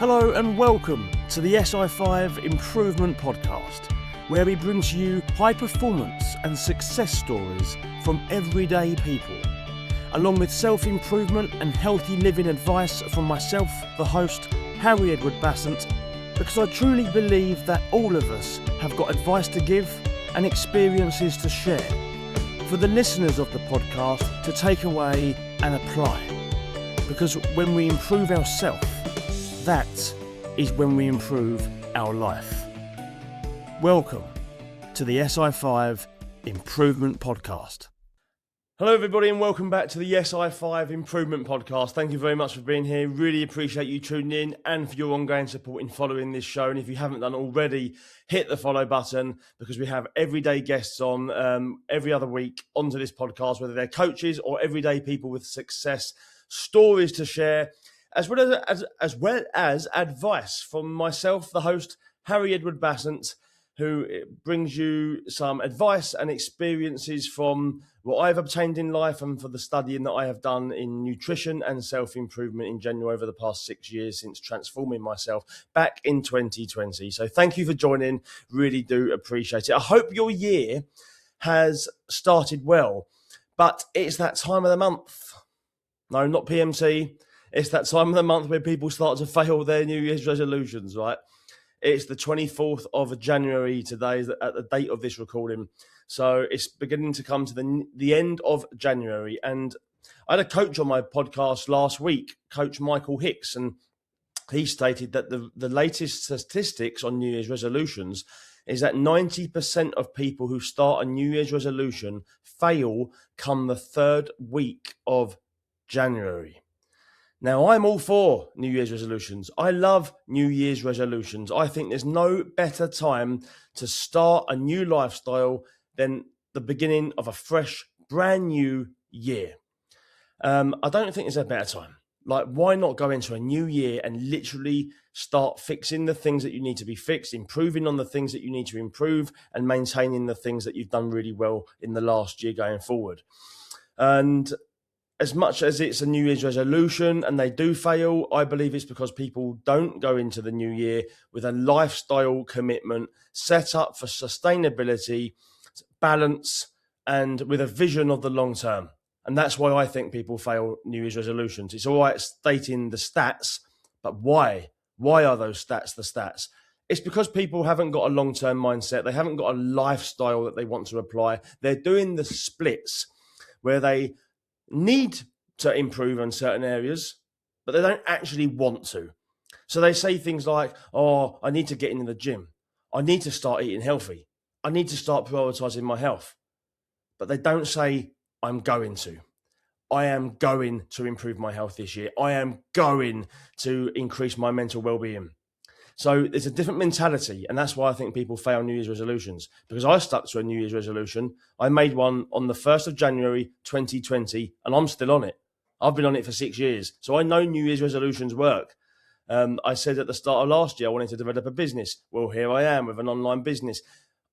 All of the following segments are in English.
Hello and welcome to the SI5 Improvement Podcast, where we bring to you high performance and success stories from everyday people, along with self-improvement and healthy living advice from myself, the host, Harry Edward Bassant, because I truly believe that all of us have got advice to give and experiences to share for the listeners of the podcast to take away and apply. Because when we improve ourselves, that is when we improve our life. Welcome to the SI5 Improvement Podcast. Hello everybody and welcome back to the SI5 Improvement Podcast. Thank you very much for being here. Really appreciate you tuning in and for your ongoing support in following this show. And if you haven't done already, hit the follow button because we have everyday guests on every other week onto this podcast, whether they're coaches or everyday people with success stories to share, as well as advice from myself, the host, Harry Edward Bassant, who brings you some advice and experiences from what I've obtained in life and for the studying that I have done in nutrition and self-improvement in general over the past 6 years since transforming myself back in 2020. So thank you for joining. Really do appreciate it. I hope your year has started well, but it's that time of the month. No, not PMC. It's that time of the month where people start to fail their New Year's resolutions, right? It's the 24th of January today, at the date of this recording. So it's beginning to come to the end of January. And I had a coach on my podcast last week, Coach Michael Hicks, and he stated that the latest statistics on New Year's resolutions is that 90% of people who start a New Year's resolution fail come the third week of January. Now, I'm all for New Year's resolutions. I love New Year's resolutions. I think there's no better time to start a new lifestyle than the beginning of a fresh, brand new year. I don't think there's a better time. Like, why not go into a new year and literally start fixing the things that you need to be fixed, improving on the things that you need to improve, and maintaining the things that you've done really well in the last year going forward. And as much as it's a New Year's resolution and they do fail, I believe it's because people don't go into the new year with a lifestyle commitment set up for sustainability, balance, and with a vision of the long term. And that's why I think people fail New Year's resolutions. It's all right stating the stats, but why? Why are those stats the stats? It's because people haven't got a long-term mindset. They haven't got a lifestyle that they want to apply. They're doing the splits where they need to improve on certain areas, but they don't actually want to. So they say things like, oh, I need to get into the gym. I need to start eating healthy. I need to start prioritizing my health. But they don't say, I'm going to. I am going to improve my health this year. I am going to increase my mental well-being. So there's a different mentality, and that's why I think people fail New Year's resolutions. Because I stuck to a New Year's resolution. I made one on the 1st of January 2020, and I'm still on it. I've been on it for 6 years, so I know New Year's resolutions work. I said at the start of last year I wanted to develop a business. Well, here I am with an online business.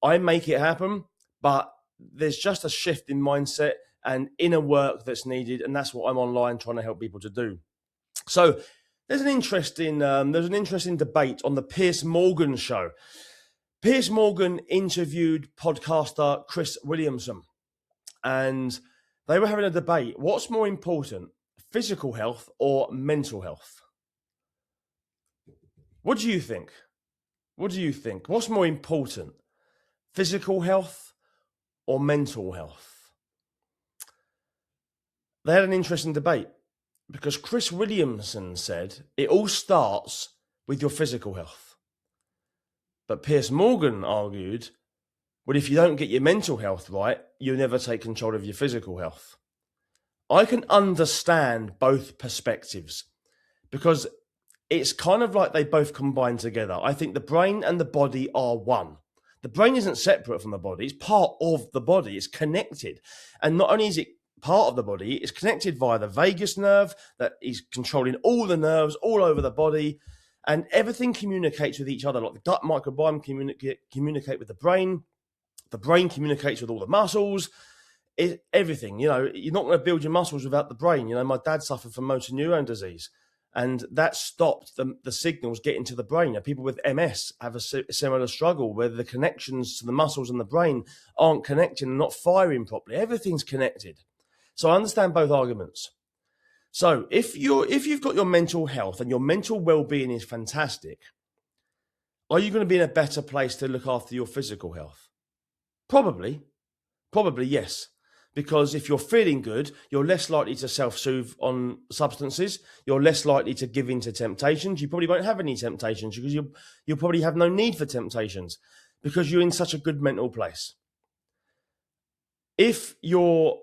I make it happen, but there's just a shift in mindset and inner work that's needed, and that's what I'm online trying to help people to do. So there's an interesting debate on the Piers Morgan show. Piers Morgan interviewed podcaster Chris Williamson, and they were having a debate. What's more important, physical health or mental health? What do you think? What do you think? What's more important, physical health or mental health? They had an interesting debate, because Chris Williamson said it all starts with your physical health. But Piers Morgan argued, well, if you don't get your mental health right, you'll never take control of your physical health. I can understand both perspectives because it's kind of like they both combine together. I think the brain and the body are one. The brain isn't separate from the body. It's part of the body. It's connected. And not only is it part of the body, it's connected via the vagus nerve that is controlling all the nerves all over the body, and everything communicates with each other. Like the gut microbiome communicate with the brain communicates with all the muscles, everything. You know, you're not going to build your muscles without the brain. You know, my dad suffered from motor neurone disease, And that stopped the signals getting to the brain. Now, people with MS have a similar struggle where the connections to the muscles and the brain aren't connecting and not firing properly. Everything's connected. So I understand both arguments. So if you've got your mental health and your mental well-being is fantastic, are you going to be in a better place to look after your physical health? Probably yes. Because if you're feeling good, you're less likely to self-soothe on substances. You're less likely to give in to temptations. You probably won't have any temptations because you'll probably have no need for temptations because you're in such a good mental place. If your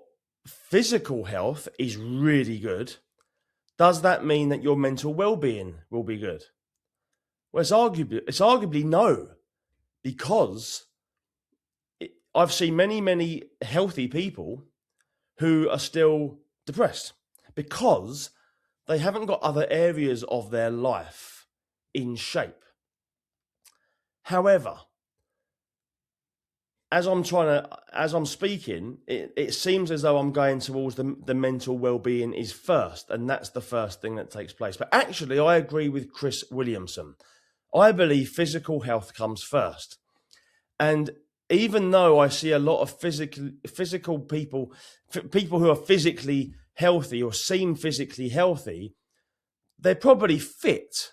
physical health is really good, does that mean that your mental well-being will be good? Well, it's arguably no, because I've seen many healthy people who are still depressed because they haven't got other areas of their life in shape. However, as I'm speaking, it seems as though I'm going towards the mental well-being is first, and that's the first thing that takes place. But actually, I agree with Chris Williamson. I believe physical health comes first. And even though I see a lot of physical people who are physically healthy or seem physically healthy, they're probably fit,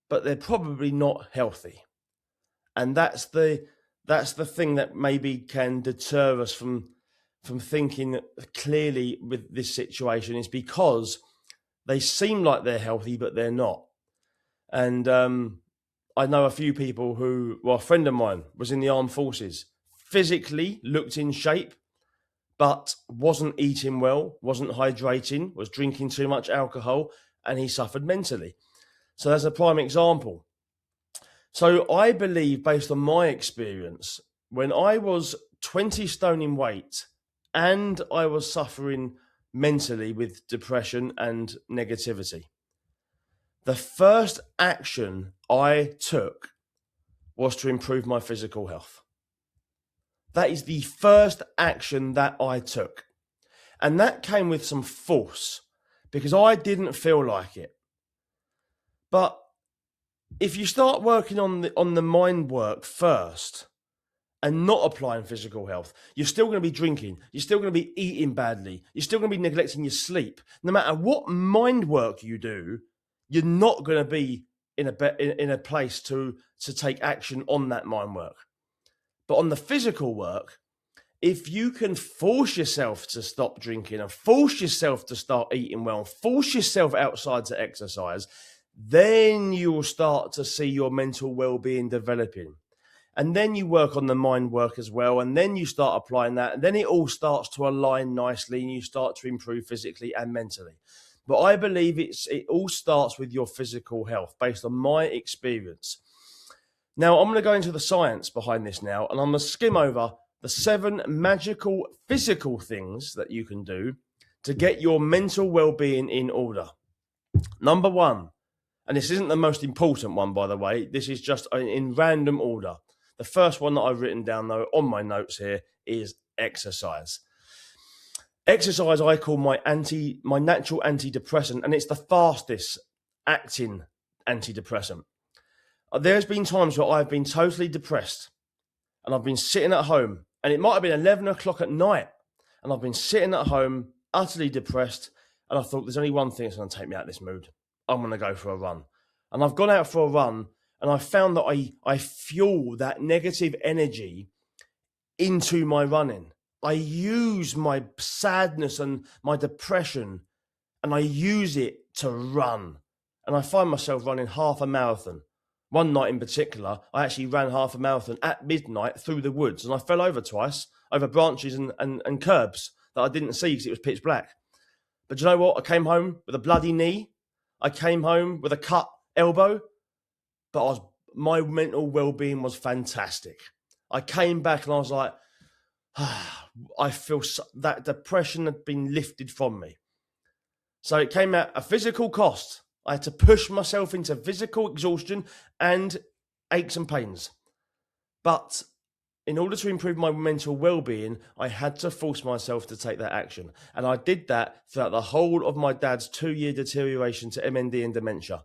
but they're probably not healthy. And that's the thing that maybe can deter us from thinking clearly with this situation, is because they seem like they're healthy, but they're not. And I know a few people who, well, a friend of mine was in the armed forces, physically looked in shape, but wasn't eating well, wasn't hydrating, was drinking too much alcohol, and he suffered mentally. So that's a prime example. So I believe, based on my experience, when I was 20 stone in weight and I was suffering mentally with depression and negativity, the first action I took was to improve my physical health. That is the first action that I took. And that came with some force because I didn't feel like it. But if you start working on the mind work first and not applying physical health, you're still going to be drinking. You're still going to be eating badly. You're still going to be neglecting your sleep. No matter what mind work you do, you're not going to be in a place to take action on that mind work. But on the physical work, if you can force yourself to stop drinking and force yourself to start eating well, force yourself outside to exercise, then you will start to see your mental well-being developing. And then you work on the mind work as well, and then you start applying that, and then it all starts to align nicely and you start to improve physically and mentally. But I believe it all starts with your physical health, based on my experience. Now, I'm going to go into the science behind this now, and I'm going to skim over the 7 magical physical things that you can do to get your mental well-being in order. Number 1, and this isn't the most important one, by the way, this is just in random order. The first one that I've written down, though, on my notes here is exercise. Exercise I call my natural antidepressant, and it's the fastest acting antidepressant. There's been times where I've been totally depressed and I've been sitting at home, and it might have been 11 o'clock at night, and I've been sitting at home utterly depressed, and I thought, there's only one thing that's going to take me out of this mood. I'm going to go for a run. And I've gone out for a run, and I found that I fuel that negative energy into my running. I use my sadness and my depression, and I use it to run. And I find myself running half a marathon. One night in particular, I actually ran half a marathon at midnight through the woods, and I fell over twice, over branches and curbs that I didn't see because it was pitch black. But you know what? I came home with a bloody knee. I came home with a cut elbow, but my mental well-being was fantastic. I came back and I was like, I feel that depression had been lifted from me. So it came at a physical cost. I had to push myself into physical exhaustion and aches and pains. But in order to improve my mental well-being, I had to force myself to take that action. And I did that throughout the whole of my dad's 2-year deterioration to MND and dementia,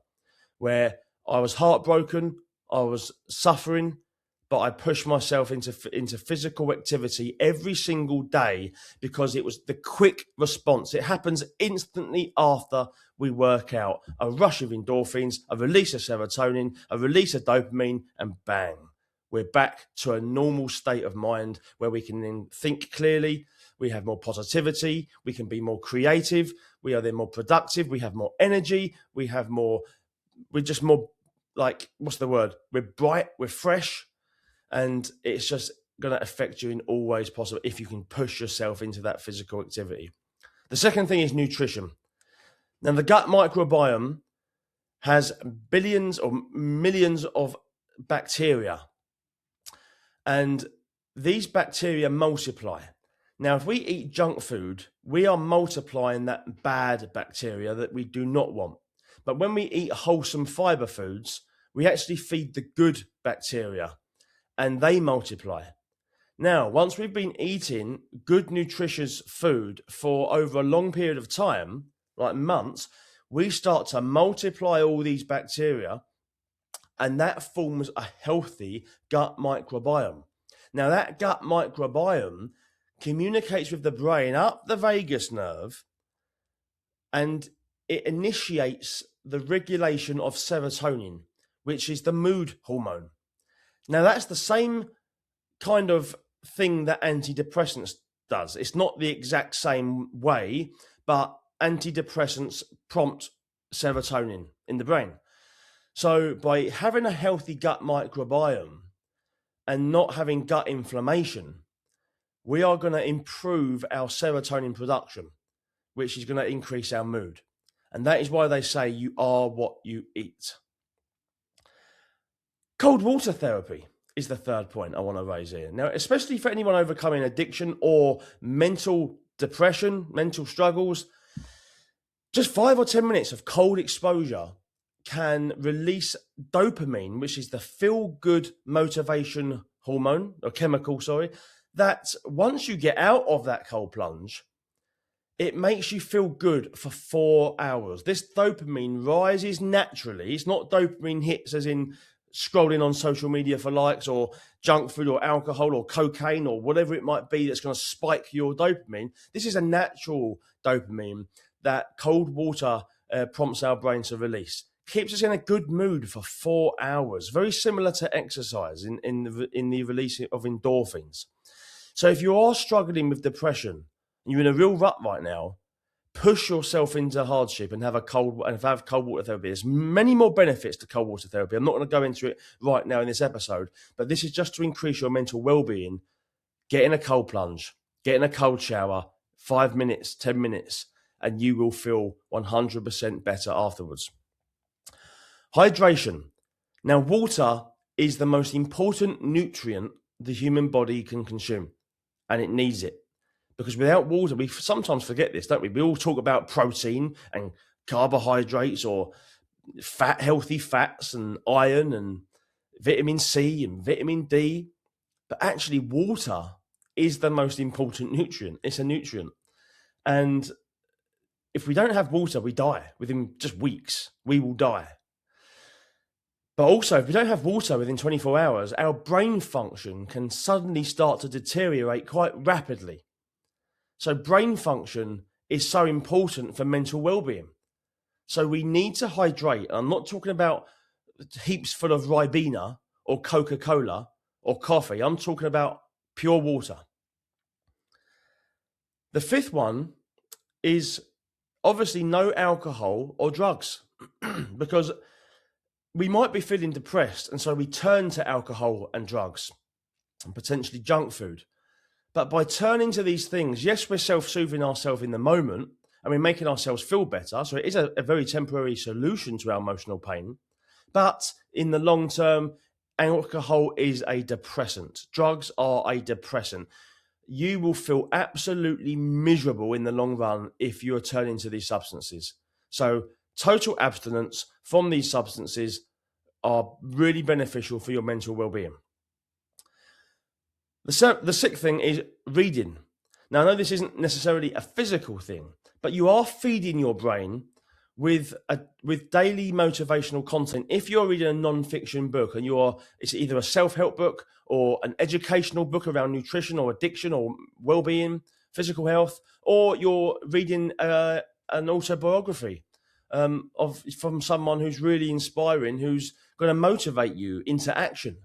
where I was heartbroken, I was suffering, but I pushed myself into physical activity every single day because it was the quick response. It happens instantly after we work out. A rush of endorphins, a release of serotonin, a release of dopamine, and bang, we're back to a normal state of mind where we can then think clearly, we have more positivity, we can be more creative, we are then more productive, we have more energy, we're just more like, what's the word? We're bright, we're fresh, and it's just going to affect you in all ways possible if you can push yourself into that physical activity. The second thing is nutrition. Now, the gut microbiome has billions or millions of bacteria, and these bacteria multiply. Now, if we eat junk food, we are multiplying that bad bacteria that we do not want. But when we eat wholesome fiber foods, we actually feed the good bacteria and they multiply. Now, once we've been eating good, nutritious food for over a long period of time, like months, we start to multiply all these bacteria, and that forms a healthy gut microbiome. Now, that gut microbiome communicates with the brain up the vagus nerve, and it initiates the regulation of serotonin, which is the mood hormone. Now, that's the same kind of thing that antidepressants does. It's not the exact same way, but antidepressants prompt serotonin in the brain. So by having a healthy gut microbiome and not having gut inflammation, we are going to improve our serotonin production, which is going to increase our mood. And that is why they say you are what you eat. Cold water therapy is the third point I want to raise here. Now, especially for anyone overcoming addiction or mental depression, mental struggles, just 5 or 10 minutes of cold exposure can release dopamine, which is the feel-good motivation hormone, or chemical, that once you get out of that cold plunge, it makes you feel good for 4 hours. This dopamine rises naturally. It's not dopamine hits as in scrolling on social media for likes or junk food or alcohol or cocaine or whatever it might be that's going to spike your dopamine. This is a natural dopamine that cold water prompts our brain to release. Keeps us in a good mood for 4 hours. Very similar to exercise in the release of endorphins. So if you are struggling with depression and you're in a real rut right now, push yourself into hardship and have cold water therapy. There's many more benefits to cold water therapy. I'm not going to go into it right now in this episode, but this is just to increase your mental well-being. Get in a cold plunge, get in a cold shower, 5 minutes, 10 minutes, and you will feel 100% better afterwards. Hydration. Now, water is the most important nutrient the human body can consume, and it needs it. Because without water, we sometimes forget this, don't we? We all talk about protein and carbohydrates or healthy fats and iron and vitamin C and vitamin D. But actually, water is the most important nutrient. It's a nutrient. And if we don't have water, we die within just weeks. We will die. But also, if we don't have water within 24 hours, our brain function can suddenly start to deteriorate quite rapidly. So brain function is so important for mental well-being. So we need to hydrate. I'm not talking about heaps full of Ribena or Coca-Cola or coffee. I'm talking about pure water. The fifth one is obviously no alcohol or drugs because we might be feeling depressed and so we turn to alcohol and drugs and potentially junk food. But by turning to these things, yes, we're self-soothing ourselves in the moment and we're making ourselves feel better. So it is a very temporary solution to our emotional pain. But in the long term, alcohol is a depressant. Drugs are a depressant. You will feel absolutely miserable in the long run if you are turning to these substances. So total abstinence from these substances are really beneficial for your mental well-being. The sixth thing is reading. Now, I know this isn't necessarily a physical thing, but you are feeding your brain with daily motivational content. If you're reading a non-fiction book and it's either a self-help book or an educational book around nutrition or addiction or well-being, physical health, or you're reading an autobiography from someone who's really inspiring, who's going to motivate you into action.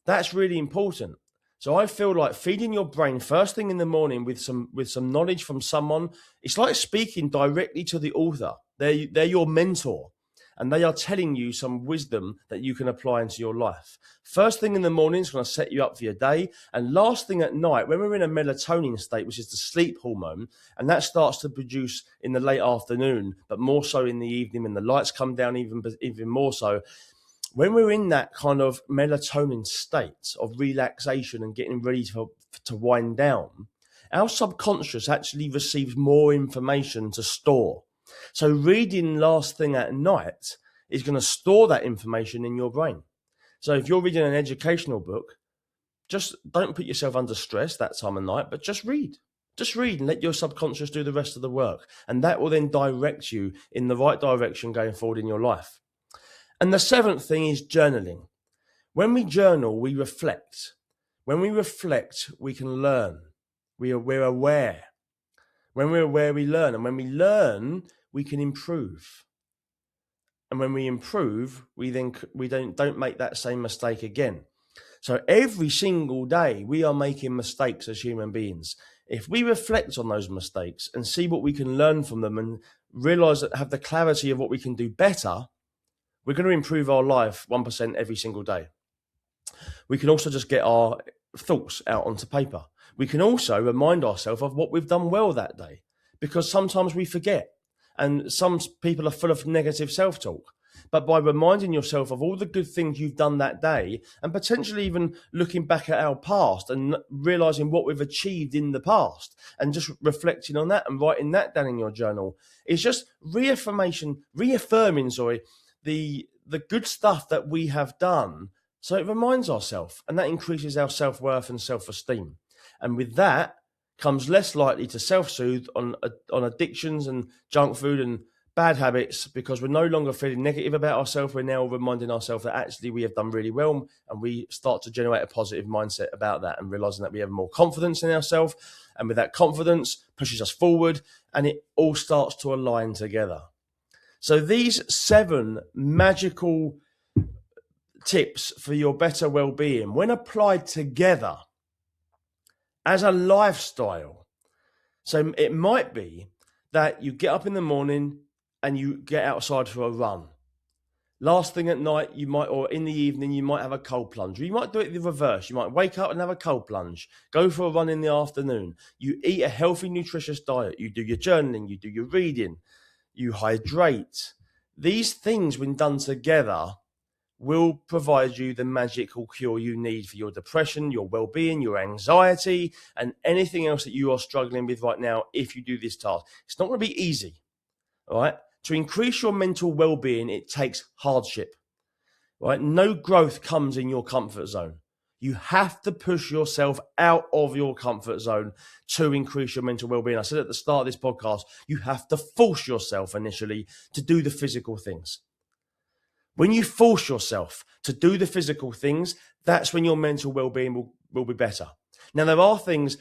That's really important. So I feel like feeding your brain first thing in the morning with some knowledge from someone, it's like speaking directly to the author. They're your mentor, and they are telling you some wisdom that you can apply into your life. First thing in the morning is going to set you up for your day, and last thing at night, when we're in a melatonin state, which is the sleep hormone, and that starts to produce in the late afternoon, but more so in the evening when the lights come down, even more so. When we're in that kind of melatonin state of relaxation and getting ready to wind down, our subconscious actually receives more information to store. So reading last thing at night is going to store that information in your brain. So if you're reading an educational book, just don't put yourself under stress that time of night, but just read. Just read and let your subconscious do the rest of the work. And that will then direct you in the right direction going forward in your life. And the seventh thing is journaling. When we journal, we reflect. When we reflect, we can learn. We're aware. When we're aware, we learn. And when we learn, we can improve. And when we improve, we don't make that same mistake again. So every single day, we are making mistakes as human beings. If we reflect on those mistakes and see what we can learn from them and realize that have the clarity of what we can do better, we're going to improve our life 1% every single day. We can also just get our thoughts out onto paper. We can also remind ourselves of what we've done well that day, because sometimes we forget. And some people are full of negative self-talk. But by reminding yourself of all the good things you've done that day, and potentially even looking back at our past and realizing what we've achieved in the past and just reflecting on that and writing that down in your journal, it's just reaffirming, the good stuff that we have done, so it reminds ourselves, and that increases our self-worth and self-esteem. And with that comes less likely to self-soothe on addictions and junk food and bad habits, because we're no longer feeling negative about ourselves. We're now reminding ourselves that actually we have done really well, and we start to generate a positive mindset about that and realizing that we have more confidence in ourselves, and with that confidence pushes us forward, and it all starts to align together. So these 7 magical tips for your better well-being, when applied together as a lifestyle. So it might be that you get up in the morning and you get outside for a run. Last thing at night, or in the evening, you might have a cold plunge. Or you might do it the reverse. You might wake up and have a cold plunge. Go for a run in the afternoon. You eat a healthy, nutritious diet. You do your journaling. You do your reading. You hydrate. These things, when done together, will provide you the magical cure you need for your depression, your well-being, your anxiety, and anything else that you are struggling with right now if you do this task. It's not going to be easy, all right? To increase your mental well-being, it takes hardship, right? No growth comes in your comfort zone. You have to push yourself out of your comfort zone to increase your mental well-being. I said at the start of this podcast, you have to force yourself initially to do the physical things. When you force yourself to do the physical things, that's when your mental well-being will be better. Now, there are things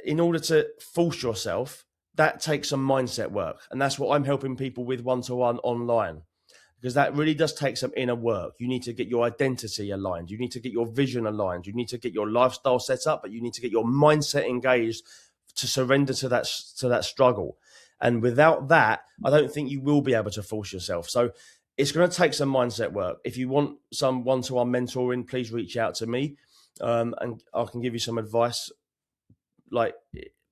in order to force yourself, that takes some mindset work. And that's what I'm helping people with one-to-one online, because that really does take some inner work. You need to get your identity aligned. You need to get your vision aligned. You need to get your lifestyle set up, but you need to get your mindset engaged to surrender to that struggle. And without that, I don't think you will be able to force yourself. So it's going to take some mindset work. If you want some one-to-one mentoring, please reach out to me, and I can give you some advice like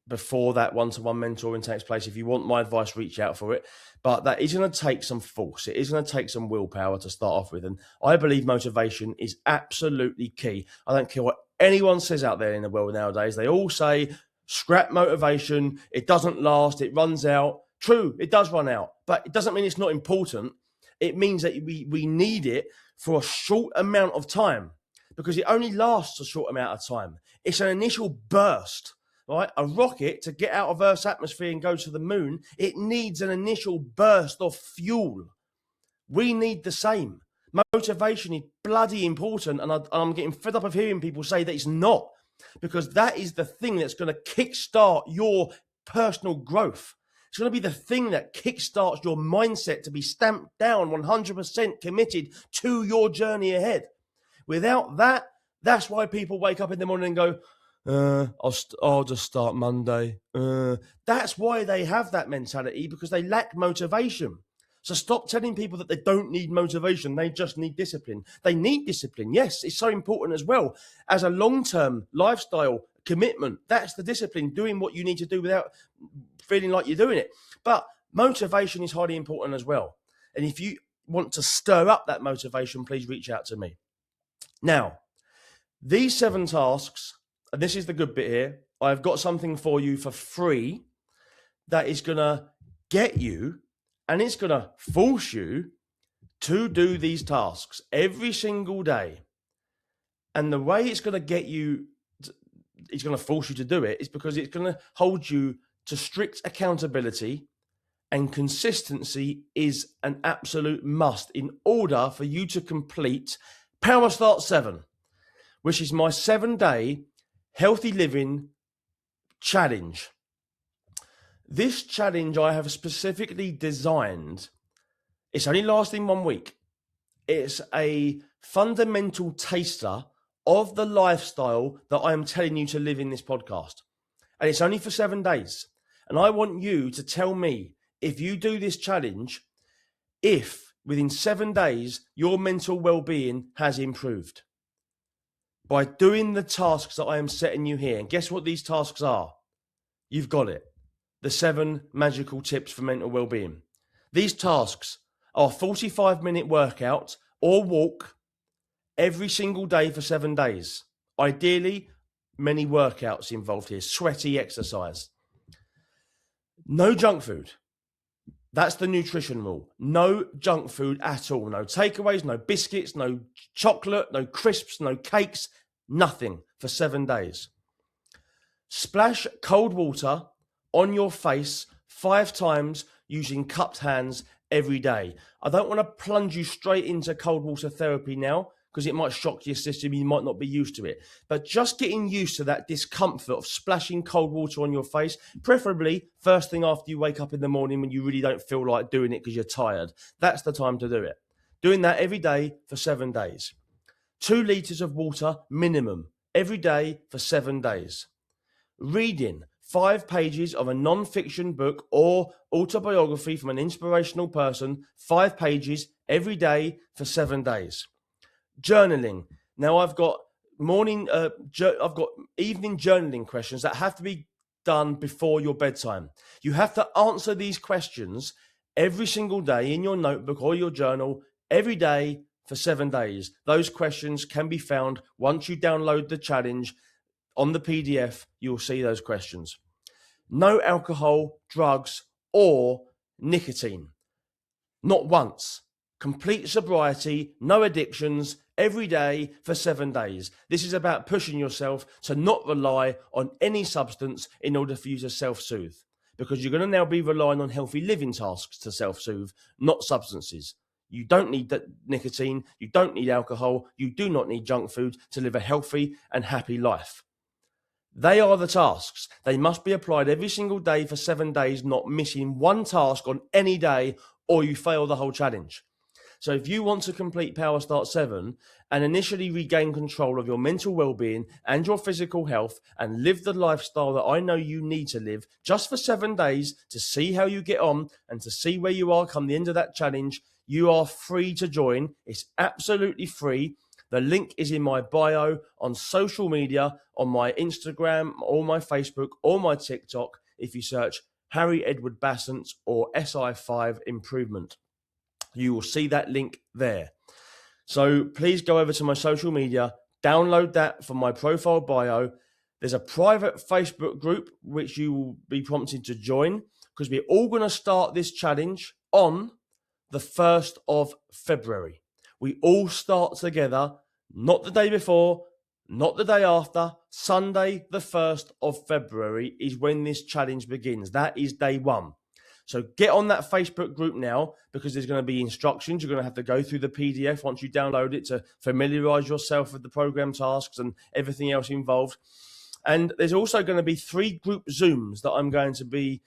before that one-to-one mentoring takes place. If you want my advice, reach out for it. But that is going to take some force. It is going to take some willpower to start off with. And I believe motivation is absolutely key. I don't care what anyone says out there in the world nowadays. They all say, scrap motivation. It doesn't last. It runs out. True, it does run out. But it doesn't mean it's not important. It means that we need it for a short amount of time. because it only lasts a short amount of time. It's an initial burst, right? A rocket, to get out of Earth's atmosphere and go to the moon, it needs an initial burst of fuel. We need the same. Motivation is bloody important, and I'm getting fed up of hearing people say that it's not, because that is the thing that's going to kickstart your personal growth. It's going to be the thing that kickstarts your mindset to be stamped down 100% committed to your journey ahead. Without that, that's why people wake up in the morning and go, I'll just start Monday. That's why they have that mentality, because they lack motivation. So stop telling people that they don't need motivation. They just need discipline. They need discipline. Yes, it's so important as well. As a long-term lifestyle commitment, that's the discipline, doing what you need to do without feeling like you're doing it. But motivation is highly important as well. And if you want to stir up that motivation, please reach out to me. Now, these 7 tasks, and this is the good bit here, I've got something for you for free that is going to get you, and it's going to force you to do these tasks every single day. And the way it's going to get you, it's going to force you to do it, is because it's going to hold you to strict accountability, and consistency is an absolute must in order for you to complete Power Start 7, which is my 7-day healthy living challenge. This challenge I have specifically designed. It's only lasting 1 week. It's a fundamental taster of the lifestyle that I am telling you to live in this podcast. And it's only for 7 days. And I want you to tell me, if you do this challenge, if within 7 days your mental well-being has improved by doing the tasks that I am setting you here. And guess what these tasks are? You've got it. The 7 magical tips for mental well-being. These tasks are 45-minute workout or walk every single day for 7 days. Ideally, many workouts involved here, sweaty exercise. No junk food. That's the nutrition rule. No junk food at all. No takeaways, no biscuits, no chocolate, no crisps, no cakes, nothing for 7 days. Splash cold water on your face 5 times using cupped hands every day. I don't want to plunge you straight into cold water therapy now, because it might shock your system. You might not be used to it. But just getting used to that discomfort of splashing cold water on your face, preferably first thing after you wake up in the morning when you really don't feel like doing it because you're tired. That's the time to do it. Doing that every day for 7 days. 2 litres of water minimum every day for 7 days. Reading 5 pages of a non-fiction book or autobiography from an inspirational person, 5 pages every day for 7 days. Journaling. Now I've got evening journaling questions that have to be done before your bedtime. You have to answer these questions every single day in your notebook or your journal every day for 7 days. Those questions can be found once you download the challenge on the PDF. You'll see those questions. No alcohol, drugs, or nicotine. Not once. Complete sobriety, no addictions, every day for 7 days. This is about pushing yourself to not rely on any substance in order for you to self-soothe, because you're going to now be relying on healthy living tasks to self-soothe, not substances. You don't need that nicotine, you don't need alcohol, you do not need junk food to live a healthy and happy life. They are the tasks. They must be applied every single day for 7 days, not missing one task on any day, or you fail the whole challenge. So if you want to complete Power Start 7 and initially regain control of your mental well-being and your physical health and live the lifestyle that I know you need to live just for 7 days to see how you get on and to see where you are come the end of that challenge, you are free to join. It's absolutely free. The link is in my bio on social media, on my Instagram or my Facebook or my TikTok if you search Harry Edward Bassant or SI5 Improvement. You will see that link there. So please go over to my social media, download that from my profile bio. There's a private Facebook group which you will be prompted to join, because we're all going to start this challenge on the 1st of February. We all start together not the day before, not the day after. Sunday, the 1st of February is when this challenge begins. That is day one. So get on that Facebook group now, because there's going to be instructions. You're going to have to go through the PDF once you download it to familiarize yourself with the program tasks and everything else involved. And there's also going to be 3 group Zooms that I'm going to be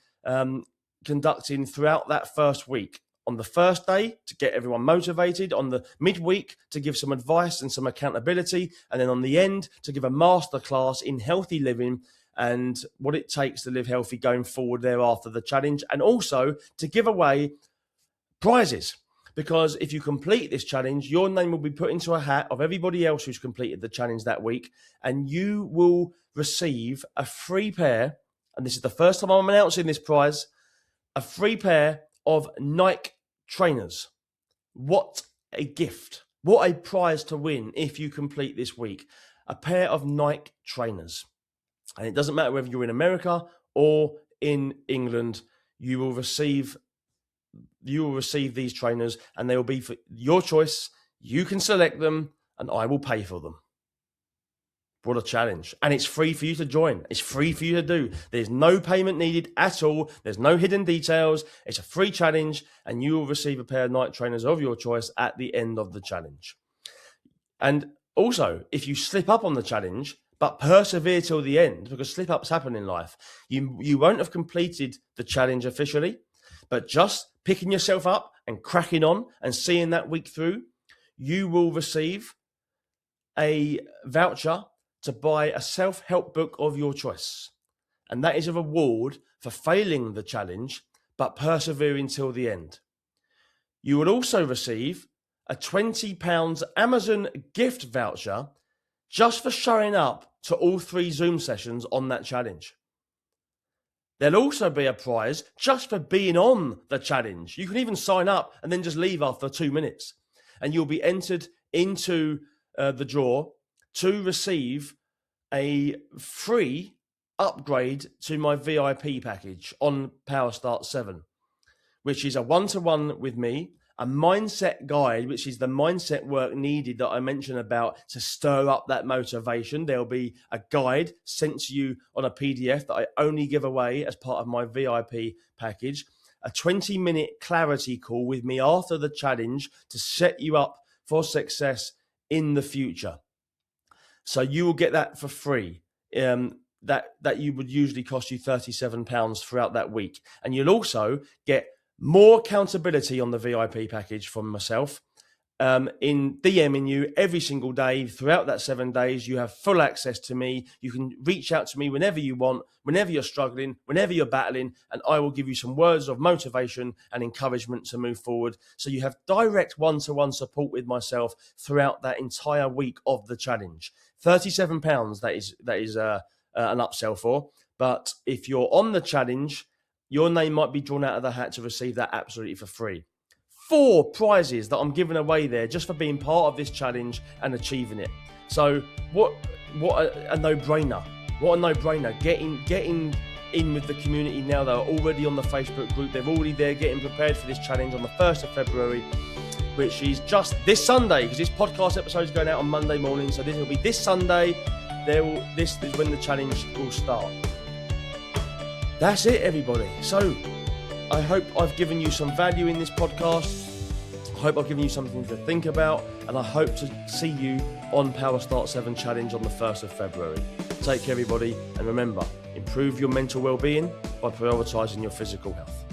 conducting throughout that first week. On the first day, to get everyone motivated. On the midweek, to give some advice and some accountability. And then on the end, to give a masterclass in healthy living and what it takes to live healthy going forward thereafter the challenge. And also to give away prizes. Because if you complete this challenge, your name will be put into a hat of everybody else who's completed the challenge that week. And you will receive a free pair, and this is the first time I'm announcing this prize, a free pair of Nike trainers. What a gift. What a prize to win if you complete this week. A pair of Nike trainers. And it doesn't matter whether you're in America or in England, you will receive these trainers, and they will be for your choice. You can select them and I will pay for them. What a challenge. And it's free for you to join. It's free for you to do. There's no payment needed at all. There's no hidden details. It's a free challenge, and you will receive a pair of Nike trainers of your choice at the end of the challenge. And also, if you slip up on the challenge, but persevere till the end, because slip-ups happen in life, you won't have completed the challenge officially, but just picking yourself up and cracking on and seeing that week through, you will receive a voucher to buy a self-help book of your choice. And that is a reward for failing the challenge, but persevering till the end. You will also receive a £20 Amazon gift voucher just for showing up to all 3 Zoom sessions on that challenge. There'll also be a prize just for being on the challenge. You can even sign up and then just leave after 2 minutes. And you'll be entered into the draw to receive a free upgrade to my VIP package on Power Start 7, which is a one-to-one with me, a mindset guide, which is the mindset work needed that I mentioned about to stir up that motivation. There'll be a guide sent to you on a PDF that I only give away as part of my VIP package, a 20-minute clarity call with me after the challenge to set you up for success in the future. So you will get that for free. That you would usually cost you £37 throughout that week. And you'll also get more accountability on the VIP package from myself in DMing you every single day throughout that 7 days. You have full access to me. You can reach out to me whenever you want, whenever you're struggling, whenever you're battling, and I will give you some words of motivation and encouragement to move forward. So you have direct one-to-one support with myself throughout that entire week of the challenge. £37 that is an upsell for. But if you're on the challenge, your name might be drawn out of the hat to receive that absolutely for free. 4 prizes that I'm giving away there just for being part of this challenge and achieving it. So what a no-brainer. What a no-brainer. Getting in with the community now. They're already on the Facebook group. They're already there getting prepared for this challenge on the 1st of February, which is just this Sunday, because this podcast episode is going out on Monday morning. So this will be this Sunday. This is when the challenge will start. That's it, everybody. So I hope I've given you some value in this podcast. I hope I've given you something to think about, and I hope to see you on Power Start 7 Challenge on the 1st of February. Take care, everybody, and remember, improve your mental well-being by prioritising your physical health.